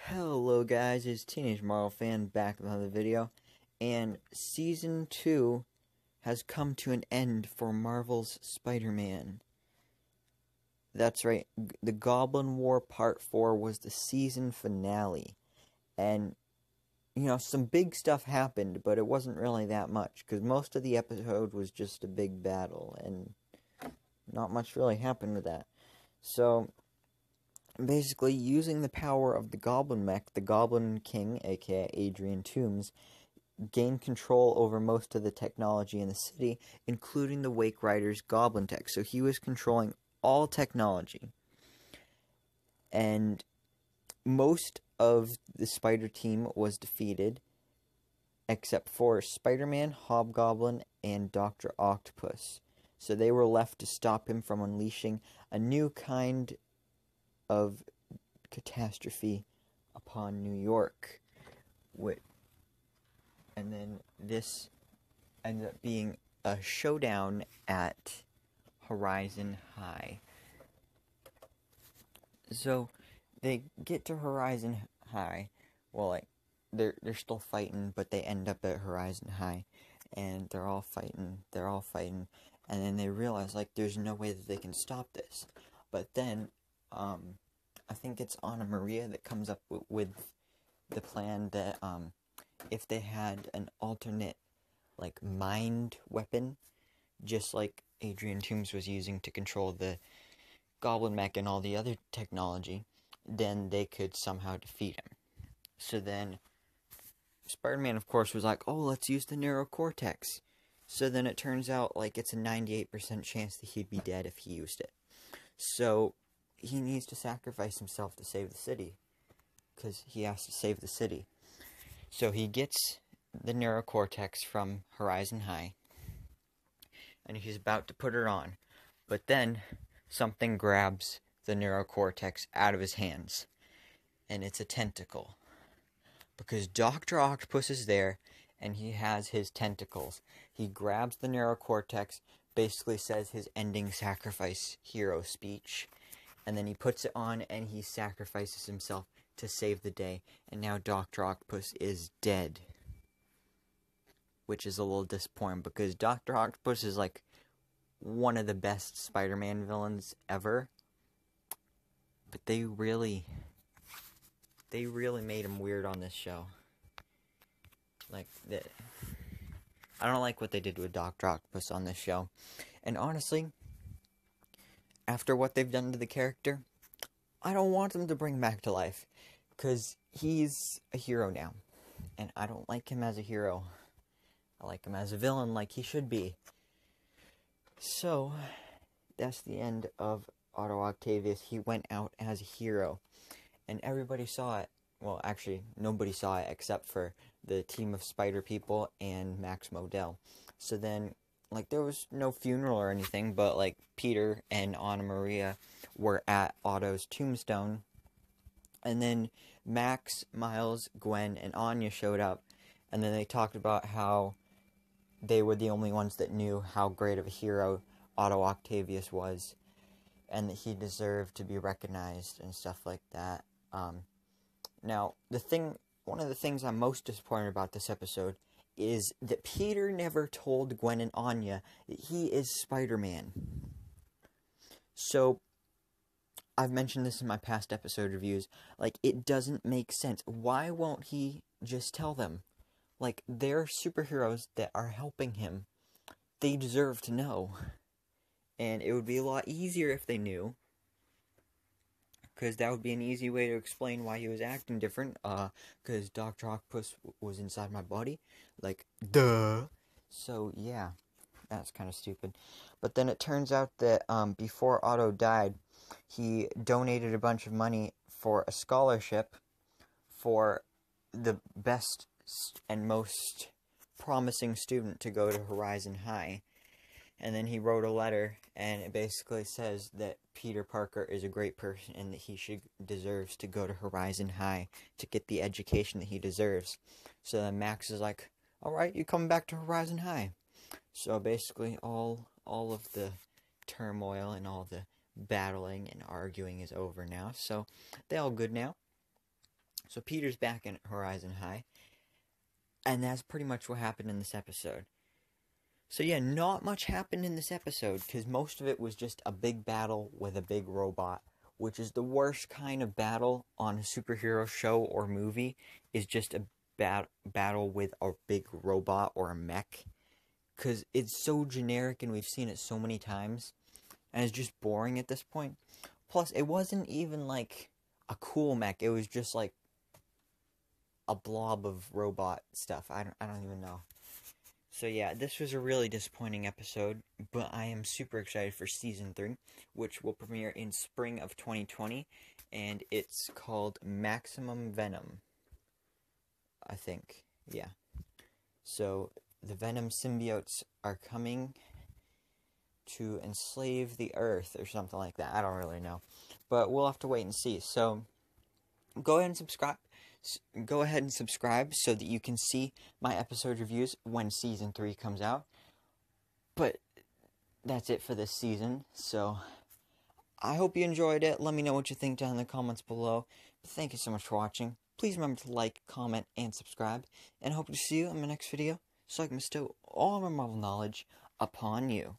Hello guys, it's Teenage Marvel Fan back with another video, and Season 2 has come to an end for Marvel's Spider-Man. That's right, the Goblin War Part 4 was the season finale, and, some big stuff happened, but it wasn't really that much, because most of the episode was just a big battle, and not much really happened with that. So, basically, using the power of the Goblin mech, the Goblin King, aka Adrian Toomes, gained control over most of the technology in the city, including the Wake Riders' Goblin tech. So he was controlling all technology. And most of the Spider team was defeated, except for Spider-Man, Hobgoblin, and Dr. Octopus. So they were left to stop him from unleashing a new kind of catastrophe upon New York. And then this ended up being a showdown at Horizon High. So they get to Horizon High. Well, they're still fighting, but they end up at Horizon High, and they're all fighting, and then they realize there's no way that they can stop this. But then I think it's Anna Maria that comes up with the plan that if they had an alternate mind weapon, just like Adrian Toomes was using to control the Goblin mech and all the other technology, then they could somehow defeat him. So then Spider-Man, of course, was like, oh, let's use the neurocortex. So then it turns out it's a 98% chance that he'd be dead if he used it. So he needs to sacrifice himself to save the city, because he has to save the city. So he gets the neurocortex from Horizon High, and he's about to put it on, but then something grabs the neurocortex out of his hands, and it's a tentacle, because Dr. Octopus is there, and he has his tentacles. He grabs the neurocortex, basically says his ending sacrifice hero speech, and then he puts it on and he sacrifices himself to save the day. And now Dr. Octopus is dead. Which is a little disappointing, because Dr. Octopus is one of the best Spider-Man villains ever. But they really made him weird on this show. I don't like what they did with Dr. Octopus on this show. And honestly, after what they've done to the character, I don't want them to bring him back to life, because he's a hero now, and I don't like him as a hero. I like him as a villain, like he should be. So, that's the end of Otto Octavius. He went out as a hero, and everybody saw it. Well, actually, nobody saw it except for the team of Spider people and Max Modell. So then, there was no funeral or anything, but, Peter and Anna Maria were at Otto's tombstone. And then Max, Miles, Gwen, and Anya showed up. And then they talked about how they were the only ones that knew how great of a hero Otto Octavius was, and that he deserved to be recognized and stuff like that. Now, one of the things I'm most disappointed about this episode is that Peter never told Gwen and Anya that he is Spider-Man. So, I've mentioned this in my past episode reviews, it doesn't make sense. Why won't he just tell them? They're superheroes that are helping him. They deserve to know. And it would be a lot easier if they knew, because that would be an easy way to explain why he was acting different, because Dr. Octopus was inside my body, duh. So, yeah, that's kind of stupid. But then it turns out that, before Otto died, he donated a bunch of money for a scholarship for the best and most promising student to go to Horizon High. And then he wrote a letter, and it basically says that Peter Parker is a great person and that he deserves to go to Horizon High to get the education that he deserves. So then Max is like, alright, you come back to Horizon High. So basically all of the turmoil and all the battling and arguing is over now. So they're all good now. So Peter's back in Horizon High, and that's pretty much what happened in this episode. So yeah, not much happened in this episode, because most of it was just a big battle with a big robot, which is the worst kind of battle on a superhero show or movie, is just a battle with a big robot or a mech. Because it's so generic and we've seen it so many times, and it's just boring at this point. Plus, it wasn't even like a cool mech, it was just like a blob of robot stuff. I don't even know. So yeah, this was a really disappointing episode, but I am super excited for Season 3, which will premiere in spring of 2020, and it's called Maximum Venom, I think. Yeah. So, the Venom symbiotes are coming to enslave the Earth, or something like that. I don't really know. But we'll have to wait and see. So, go ahead and subscribe. Go ahead and subscribe so that you can see my episode reviews when Season 3 comes out. But that's it for this season, so I hope you enjoyed it. Let me know what you think down in the comments below. Thank you so much for watching. Please remember to like, comment, and subscribe. And I hope to see you in my next video so I can bestow all of my Marvel knowledge upon you.